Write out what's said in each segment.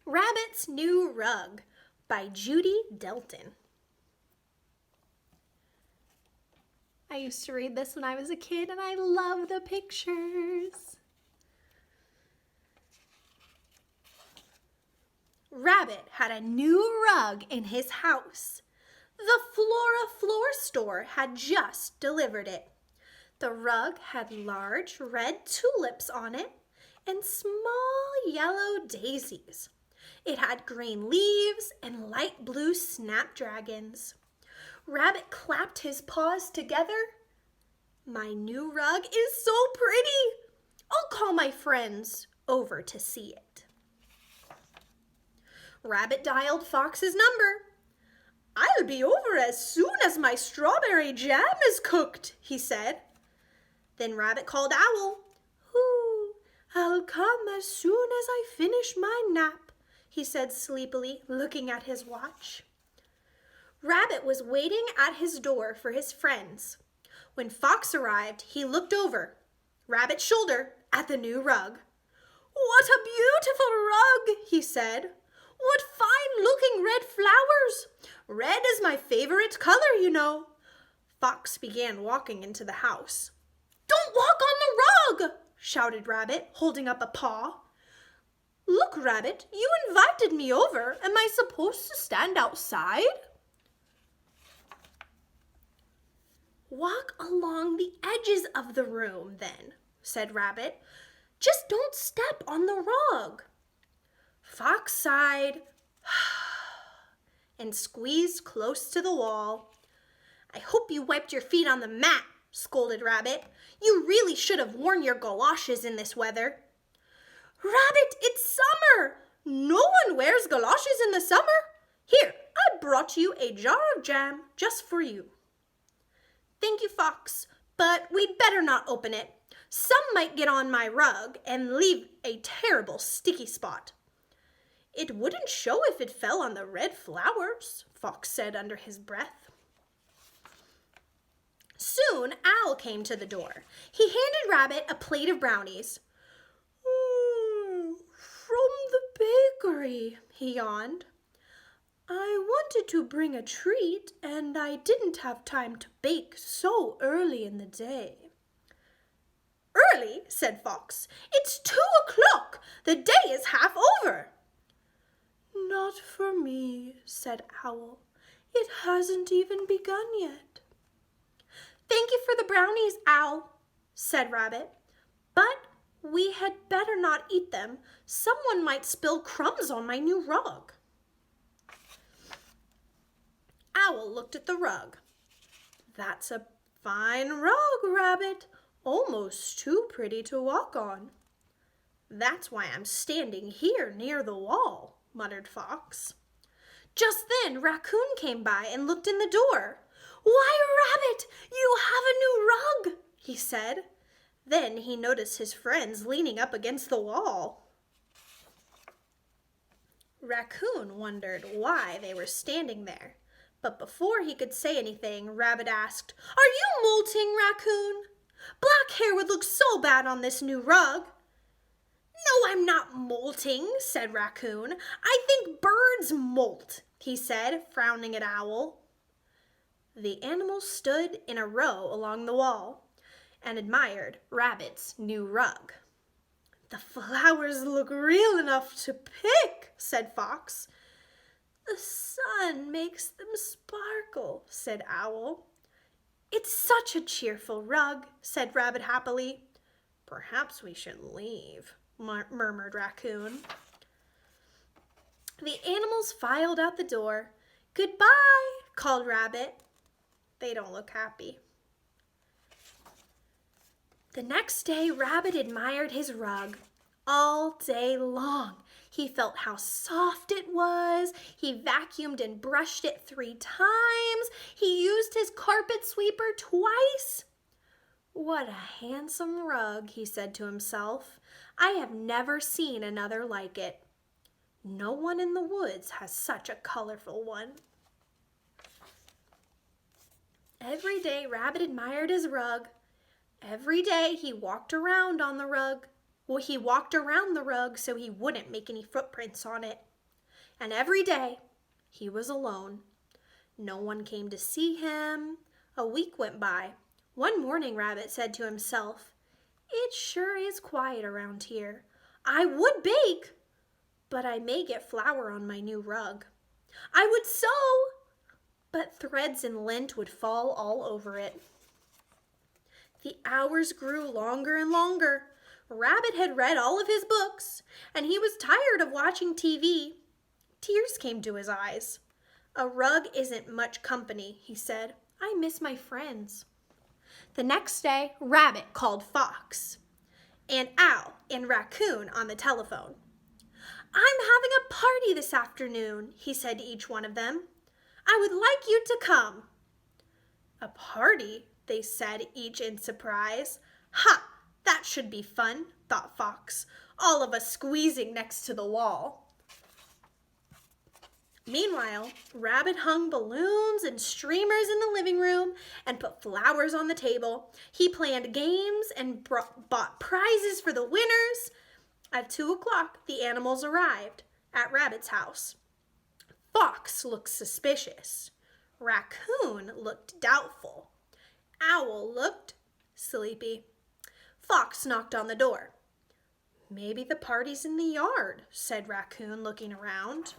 Rabbit's New Rug by Judy Delton. I used to read this when I was a kid and I love the pictures. Rabbit had a new rug in his house. The Flora Floor store had just delivered it. The rug had large red tulips on it and small yellow daisies. It had green leaves and light blue snapdragons. Rabbit clapped his paws together. My new rug is so pretty. I'll call my friends over to see it. Rabbit dialed Fox's number. I'll be over as soon as my strawberry jam is cooked, he said. Then Rabbit called Owl. Ooh, I'll come as soon as I finish my nap, he said sleepily, looking at his watch. Rabbit was waiting at his door for his friends. When Fox arrived, he looked over Rabbit's shoulder at the new rug. What a beautiful rug, he said. What fine-looking red flowers. Red is my favorite color, you know. Fox began walking into the house. Don't walk on the rug, shouted Rabbit, holding up a paw. Look, Rabbit, you invited me over. Am I supposed to stand outside? Walk along the edges of the room, then, said Rabbit. Just don't step on the rug. Fox sighed and squeezed close to the wall. I hope you wiped your feet on the mat, scolded Rabbit. You really should have worn your galoshes in this weather. Rabbit, it's summer. No one wears galoshes in the summer. Here, I brought you a jar of jam just for you. Thank you, Fox, but we'd better not open it. Some might get on my rug and leave a terrible sticky spot. It wouldn't show if it fell on the red flowers, Fox said under his breath. Soon Owl came to the door. He handed Rabbit a plate of brownies. From the bakery, he yawned. I wanted to bring a treat, and I didn't have time to bake so early in the day. Early, said Fox. It's 2 o'clock. The day is half over. Not for me, said Owl. It hasn't even begun yet. Thank you for the brownies, Owl, said Rabbit. But we had better not eat them. Someone might spill crumbs on my new rug. Owl looked at the rug. That's a fine rug, Rabbit. Almost too pretty to walk on. That's why I'm standing here near the wall, muttered Fox. Just then Raccoon came by and looked in the door. Why, Rabbit, you have a new rug, he said. Then he noticed his friends leaning up against the wall. Raccoon wondered why they were standing there. But before he could say anything, Rabbit asked, Are you molting, Raccoon? Black hair would look so bad on this new rug. No, I'm not molting, said Raccoon. I think birds molt, he said, frowning at Owl. The animals stood in a row along the wall and admired Rabbit's new rug. The flowers look real enough to pick, said Fox. The sun makes them sparkle, said Owl. It's such a cheerful rug, said Rabbit happily. Perhaps we should leave, murmured Raccoon. The animals filed out the door. Goodbye, called Rabbit. They don't look happy. The next day, Rabbit admired his rug all day long. He felt how soft it was. He vacuumed and brushed it 3 times. He used his carpet sweeper twice. What a handsome rug, he said to himself. I have never seen another like it. No one in the woods has such a colorful one. Every day Rabbit admired his rug. Every day he walked around on the rug. Well, he walked around the rug so he wouldn't make any footprints on it. and every day he was alone. No one came to see him. A week went by. One morning, Rabbit said to himself, "It sure is quiet around here. I would bake, but I may get flour on my new rug. I would sew, but threads and lint would fall all over it." The hours grew longer and longer. Rabbit had read all of his books, and he was tired of watching TV. Tears came to his eyes. "A rug isn't much company," he said. "I miss my friends." The next day, Rabbit called Fox and Owl and Raccoon on the telephone. "I'm having a party this afternoon," he said to each one of them. "I would like you to come." "A party?" they said, each in surprise. "Ha! That should be fun," thought Fox. "All of us squeezing next to the wall." Meanwhile, Rabbit hung balloons and streamers in the living room and put flowers on the table. He planned games and bought prizes for the winners. At 2 o'clock, the animals arrived at Rabbit's house. Fox looked suspicious. Raccoon looked doubtful. Owl looked sleepy. Fox knocked on the door. "Maybe the party's in the yard," said Raccoon, looking around.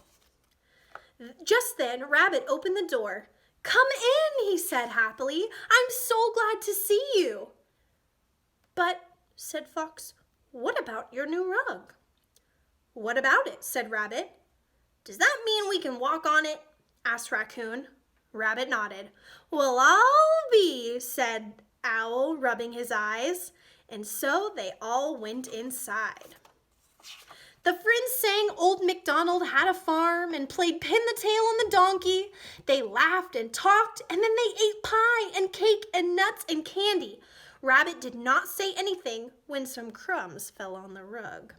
Just then, Rabbit opened the door. "Come in," he said happily. "I'm so glad to see you." "But," said Fox, "what about your new rug?" "What about it?" said Rabbit. "Does that mean we can walk on it?" asked Raccoon. Rabbit nodded. "Well, I'll be," said Owl, rubbing his eyes. And so they all went inside. The friends sang Old MacDonald Had a Farm and played Pin the Tail on the Donkey. They laughed and talked, and then they ate pie and cake and nuts and candy. Rabbit did not say anything when some crumbs fell on the rug.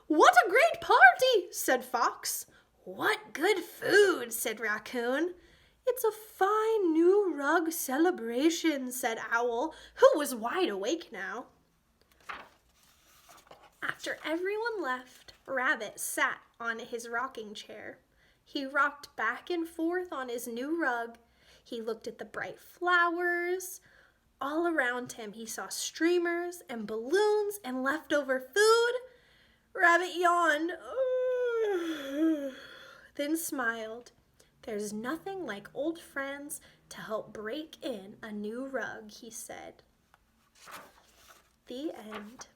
"What a great party!" said Fox. "What good food!" said Raccoon. "It's a fine new rug celebration," said Owl, who was wide awake now. After everyone left, Rabbit sat on his rocking chair. He rocked back and forth on his new rug. He looked at the bright flowers. All around him he saw streamers and balloons and leftover food. Rabbit yawned, then smiled. "There's nothing like old friends to help break in a new rug," he said. The end.